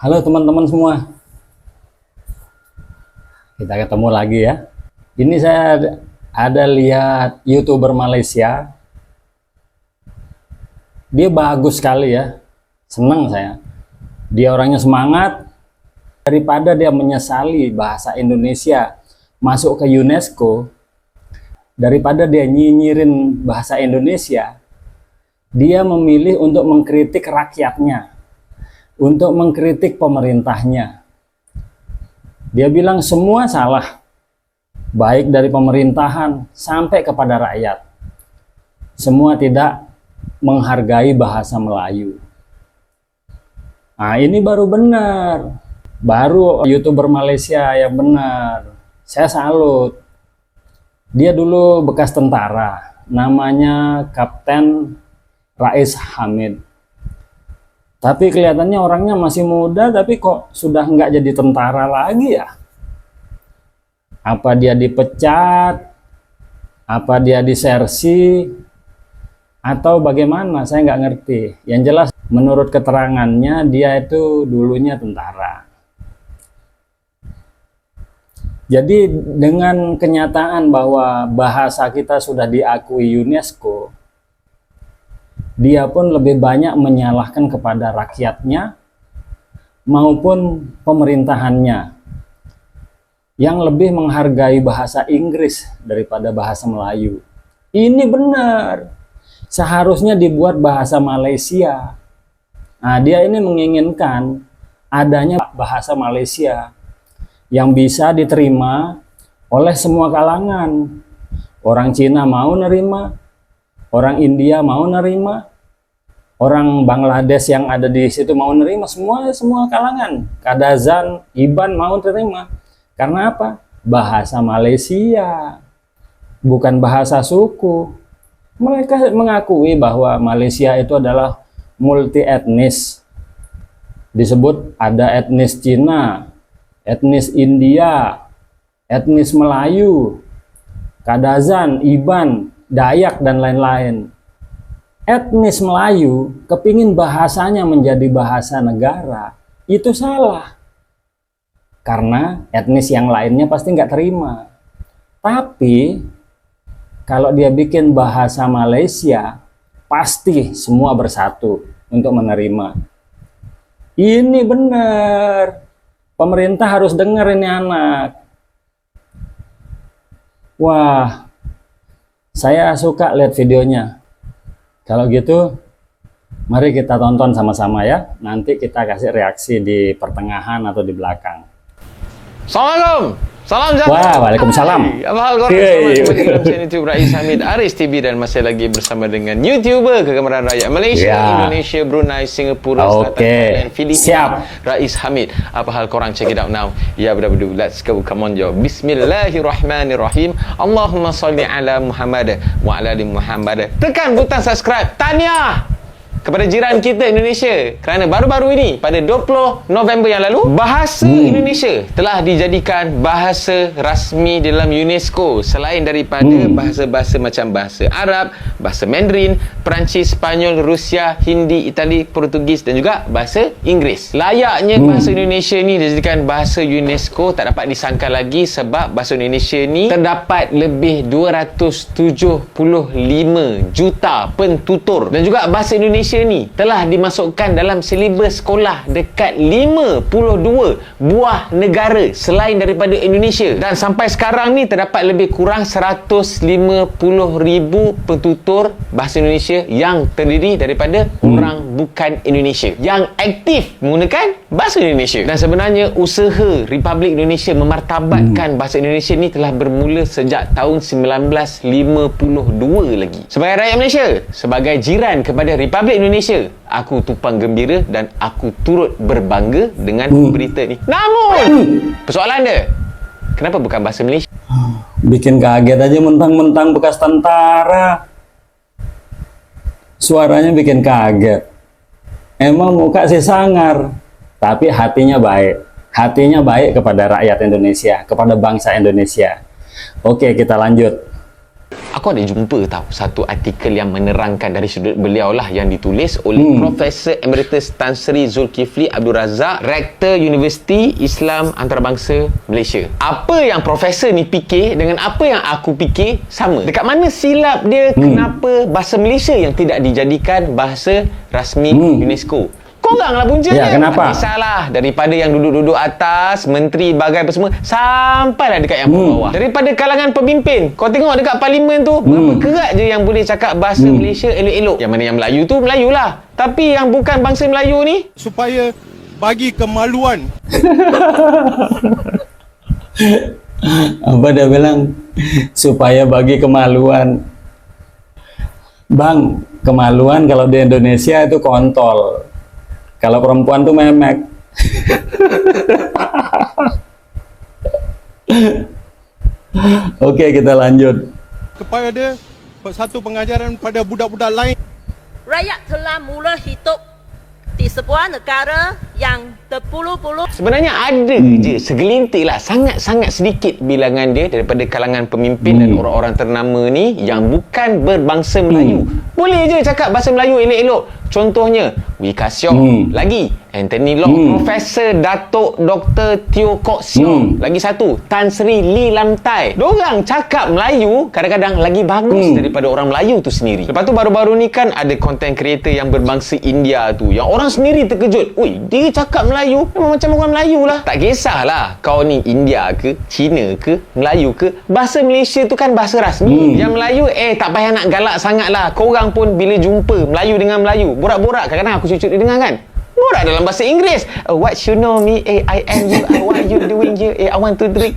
Halo teman-teman semua, kita ketemu lagi ya. Ini saya ada lihat YouTuber Malaysia. Dia bagus sekali ya, senang saya. Dia orangnya semangat. Daripada dia menyesali bahasa Indonesia masuk ke UNESCO, daripada dia nyinyirin bahasa Indonesia, dia memilih untuk mengkritik rakyatnya, untuk mengkritik pemerintahnya. Dia bilang semua salah, baik dari pemerintahan sampai kepada rakyat. Semua tidak menghargai bahasa Melayu. Nah, ini baru benar. Baru YouTuber Malaysia yang benar. Saya salut. Dia dulu bekas tentara, namanya Kapten Rais Hamid. Tapi kelihatannya orangnya masih muda, tapi kok sudah nggak jadi tentara lagi ya? Apa dia dipecat? Apa dia disersi? Atau bagaimana? Saya nggak ngerti. Yang jelas menurut keterangannya dia itu dulunya tentara. Jadi dengan kenyataan bahwa bahasa kita sudah diakui UNESCO, dia pun lebih banyak menyalahkan kepada rakyatnya maupun pemerintahannya yang lebih menghargai bahasa Inggris daripada bahasa Melayu. Ini benar. Seharusnya dibuat bahasa Malaysia. Nah, dia ini menginginkan adanya bahasa Malaysia yang bisa diterima oleh semua kalangan. Orang Cina mau nerima, orang India mau nerima, orang Bangladesh yang ada di situ mau nerima, semua kalangan. Kadazan, Iban mau terima. Karena apa? Bahasa Malaysia, bukan bahasa suku. Mereka mengakui bahwa Malaysia itu adalah multi etnis. Disebut ada etnis Cina, etnis India, etnis Melayu, Kadazan, Iban, Dayak, dan lain-lain. Etnis Melayu kepingin bahasanya menjadi bahasa negara, itu salah. Karena etnis yang lainnya pasti nggak terima. Tapi kalau dia bikin bahasa Malaysia, pasti semua bersatu untuk menerima. Ini benar. Pemerintah harus dengar ini anak. Wah, saya suka lihat videonya. Kalau gitu, mari kita tonton sama-sama ya. Nanti kita kasih reaksi di pertengahan atau di belakang. Assalamualaikum. Salam sejahtera. Wah, waalaikumsalam. Apa hal korang? Selamat kembali dalam channel YouTube Rais Hamid Aris TV dan masih lagi bersama dengan YouTuber kegemaran rakyat Malaysia, Indonesia, Brunei, Singapura, Selatan, Thailand, Filipina, Rais Hamid. Apa hal korang? Check it out now. Ya, betul-betul. Let's go. Come on, yo. Bismillahirrahmanirrahim. Allahumma salli ala Muhammad wa ala ali Muhammad. Tekan butang subscribe. Tahniah kepada jiran kita Indonesia kerana baru-baru ini pada 20 November yang lalu bahasa Indonesia telah dijadikan bahasa rasmi dalam UNESCO selain daripada bahasa-bahasa macam bahasa Arab, bahasa Mandarin, Perancis, Spanyol, Rusia, Hindi, Itali, Portugis dan juga bahasa Inggeris. Layaknya bahasa Indonesia ni dijadikan bahasa UNESCO tak dapat disangka lagi sebab bahasa Indonesia ni terdapat lebih 275 juta pentutur dan juga bahasa Indonesia ni telah dimasukkan dalam silibus sekolah dekat 52 buah negara selain daripada Indonesia dan sampai sekarang ni terdapat lebih kurang 150,000 pentutur bahasa Indonesia yang terdiri daripada orang bukan Indonesia yang aktif menggunakan bahasa Indonesia. Dan sebenarnya usaha Republik Indonesia memartabatkan bahasa Indonesia ni telah bermula sejak tahun 1952 lagi. Sebagai rakyat Malaysia, sebagai jiran kepada Republik Indonesia, aku tumpang gembira dan aku turut berbangga dengan berita ni. Namun, persoalan dia, kenapa bukan bahasa Malaysia? Bikin kaget aja mentang-mentang bekas tentara. Suaranya bikin kaget. Emang muka sih sangar, tapi hatinya baik. Hatinya baik kepada rakyat Indonesia, kepada bangsa Indonesia. Oke, kita lanjut. aku ada jumpa tahu satu artikel yang menerangkan dari sudut beliau lah, yang ditulis oleh Profesor Emeritus Tan Sri Zulkifli Abdul Razak, Rektor Universiti Islam Antarabangsa Malaysia. Apa yang profesor ni fikir dengan apa yang aku fikir sama. Dekat mana silap dia? Kenapa bahasa Malaysia yang tidak dijadikan bahasa rasmi UNESCO? Korang lah puncanya. Ya, kenapa? Tak kisahlah. Daripada yang duduk-duduk atas, menteri, bagai apa semua, sampailah dekat yang bawah. Daripada kalangan pemimpin. Kau tengok dekat parlimen tu, berapa kerat je yang boleh cakap bahasa Malaysia elok-elok. Yang mana yang Melayu tu, Melayu lah. Tapi yang bukan bangsa Melayu ni, supaya bagi kemaluan. Apa dia bilang? Supaya bagi kemaluan. Bang, kemaluan kalau di Indonesia itu kontol. Kalau perempuan tuh memek. Oke, kita lanjut. Kepada satu pengajaran pada budak-budak lain. Rakyat telah mula hidup di sebuah negara yang berpuluh-puluh. sebenarnya ada je segelintir lah, sangat-sangat sedikit bilangan dia daripada kalangan pemimpin dan orang-orang ternama ni yang bukan berbangsa Melayu. Boleh je cakap bahasa Melayu elok-elok. Contohnya Wee Ka Siong, lagi Anthony Loke, Profesor Datuk Dr. Teo Kok Siong, lagi satu Tan Sri Lee Lam Tai. Diorang cakap Melayu kadang-kadang lagi bagus daripada orang Melayu tu sendiri. Lepas tu baru-baru ni kan ada content creator yang berbangsa India tu, yang orang sendiri terkejut. Ui, dia cakap Melayu memang macam orang Melayu lah. Tak kisahlah kau ni India ke, Cina ke, Melayu ke, bahasa Malaysia tu kan bahasa rasmi. Yang Melayu tak payah nak galak sangat lah. Korang pun bila jumpa Melayu dengan Melayu, borak-borak, kadang-kadang aku cucuk dia dengar kan, borak dalam bahasa Inggeris. What you know me, I am you, what you doing here, I want to drink.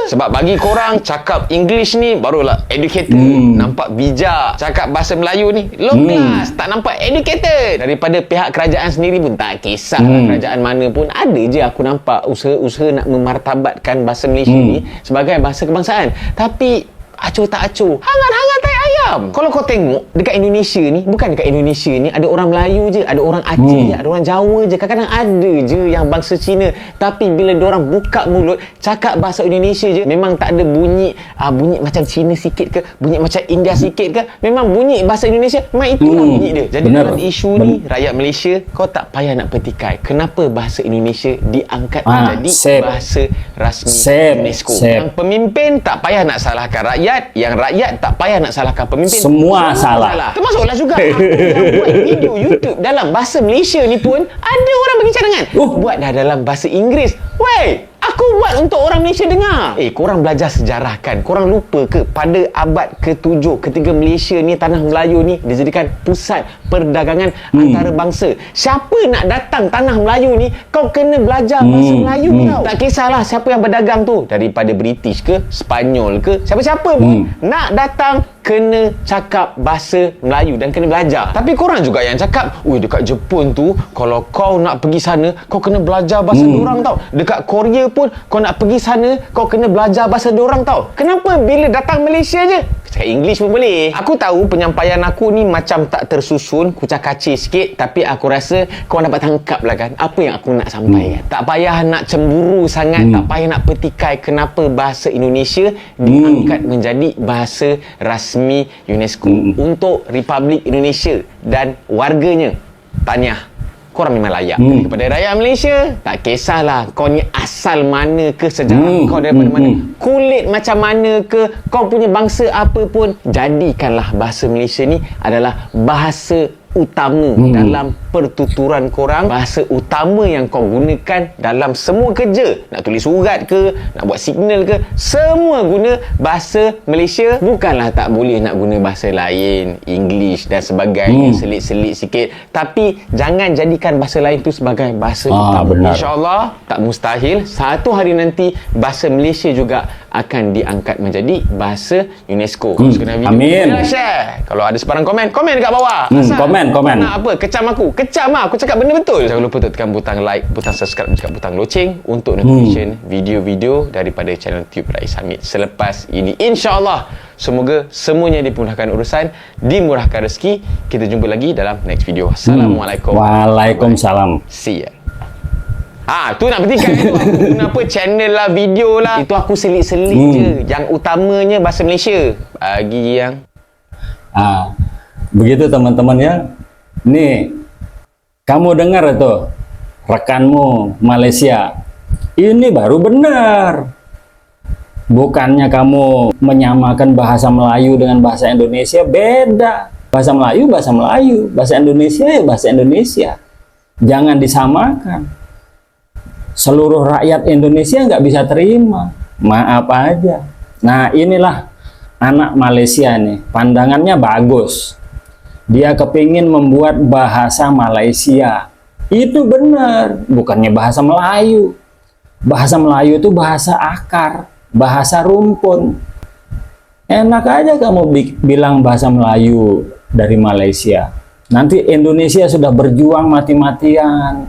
Sebab bagi korang cakap English ni barulah educated, nampak bijak. Cakap bahasa Melayu ni low class, tak nampak educated. Daripada pihak kerajaan sendiri pun tak kisah kerajaan mana pun, ada je aku nampak usaha-usaha nak memartabatkan bahasa Malaysia ni sebagai bahasa kebangsaan. Tapi acuh tak acuh, hangat-hangat tai ayam. Kalau kau tengok dekat Indonesia ni, bukan dekat Indonesia ni, ada orang Melayu je, ada orang Aceh je, ada orang Jawa je, kadang-kadang ada je yang bangsa Cina. Tapi bila diorang buka mulut cakap bahasa Indonesia je, memang tak ada bunyi bunyi macam Cina sikit ke, bunyi macam India sikit ke, memang bunyi bahasa Indonesia, memang itulah bunyi dia. Jadi dalam isu ni, rakyat Malaysia, kau tak payah nak petikai kenapa bahasa Indonesia diangkat menjadi bahasa rasmi UNESCO. Yang pemimpin tak payah nak salahkan rakyat, yang rakyat tak payah nak salahkan pemimpin. Semua salah. Termasuklah juga aku yang buat video YouTube dalam bahasa Malaysia ni pun ada orang bagi cadangan. Buat dah dalam bahasa Inggeris. Wey, aku buat untuk orang Malaysia dengar. Korang belajar sejarah kan? Korang lupa ke pada abad ke-7 ketika Malaysia ni, tanah Melayu ni dijadikan pusat perdagangan antarabangsa. Siapa nak datang tanah Melayu ni, kau kena belajar bahasa Melayu tau. Tak kisahlah siapa yang berdagang tu, daripada British ke, Spanyol ke, siapa-siapa pun nak datang kena cakap bahasa Melayu dan kena belajar. Tapi korang juga yang cakap, ui dekat Jepun tu kalau kau nak pergi sana kau kena belajar bahasa diorang tau. Dekat Korea pun kau nak pergi sana kau kena belajar bahasa diorang tau. Kenapa bila datang Malaysia je cakap English pun boleh? Aku tahu penyampaian aku ni macam tak tersusun, kucak-kacir sikit, tapi aku rasa kau dapat tangkap lah kan apa yang aku nak sampaikan. Tak payah nak cemburu sangat, tak payah nak petikai kenapa bahasa Indonesia diangkat menjadi bahasa rasmi UNESCO untuk Republik Indonesia dan warganya. Tahniah, korang memang layak. Kepada rakyat Malaysia, tak kisahlah kau ni asal mana ke, sejarah kau daripada mana, kulit macam mana ke, kau punya bangsa apa pun, jadikanlah bahasa Malaysia ni adalah bahasa utama dalam pertuturan korang, bahasa utama yang kau gunakan dalam semua kerja. Nak tulis surat ke, nak buat signal ke, semua guna bahasa Malaysia. Bukanlah tak boleh nak guna bahasa lain, English dan sebagainya, selit-selit sikit, tapi jangan jadikan bahasa lain tu sebagai bahasa utama. InsyaAllah tak mustahil satu hari nanti bahasa Malaysia juga akan diangkat menjadi bahasa UNESCO. Amin. Share. Kalau ada sebarang komen dekat bawah. Komen. Nak apa? Kecam aku cakap benda betul. Jangan lupa untuk tekan butang like, butang subscribe dan juga butang loceng untuk notification video-video daripada channel YouTube Rais Hamid selepas ini. InsyaAllah semoga semuanya dimudahkan urusan, dimurahkan rezeki. Kita jumpa lagi dalam next video. Assalamualaikum. Waalaikumsalam. See ya. Tu nak petikan tu. Aku guna apa channel lah, video lah. Itu aku selit-selit je. Yang utamanya bahasa Malaysia. Bagi yang begitu teman-teman ya. Nih, kamu dengar itu rekanmu Malaysia. Ini baru benar. Bukannya kamu menyamakan bahasa Melayu dengan bahasa Indonesia, beda. Bahasa Melayu, bahasa Melayu. Bahasa Indonesia ya bahasa Indonesia. Jangan disamakan. Seluruh rakyat Indonesia nggak bisa terima. Maaf aja. Nah, inilah anak Malaysia nih. Pandangannya bagus. Dia kepingin membuat bahasa Malaysia. Itu benar. Bukannya bahasa Melayu. Bahasa Melayu itu bahasa akar. Bahasa rumpun. Enak aja kamu bilang bahasa Melayu dari Malaysia. Nanti Indonesia sudah berjuang mati-matian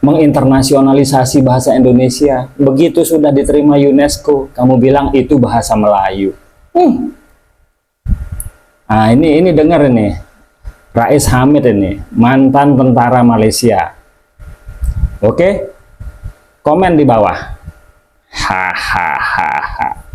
menginternasionalisasi bahasa Indonesia. Begitu sudah diterima UNESCO, kamu bilang itu bahasa Melayu. Nah, ini dengar ini. Rais Hamid ini, mantan tentara Malaysia. Oke? Komen di bawah. Hahaha.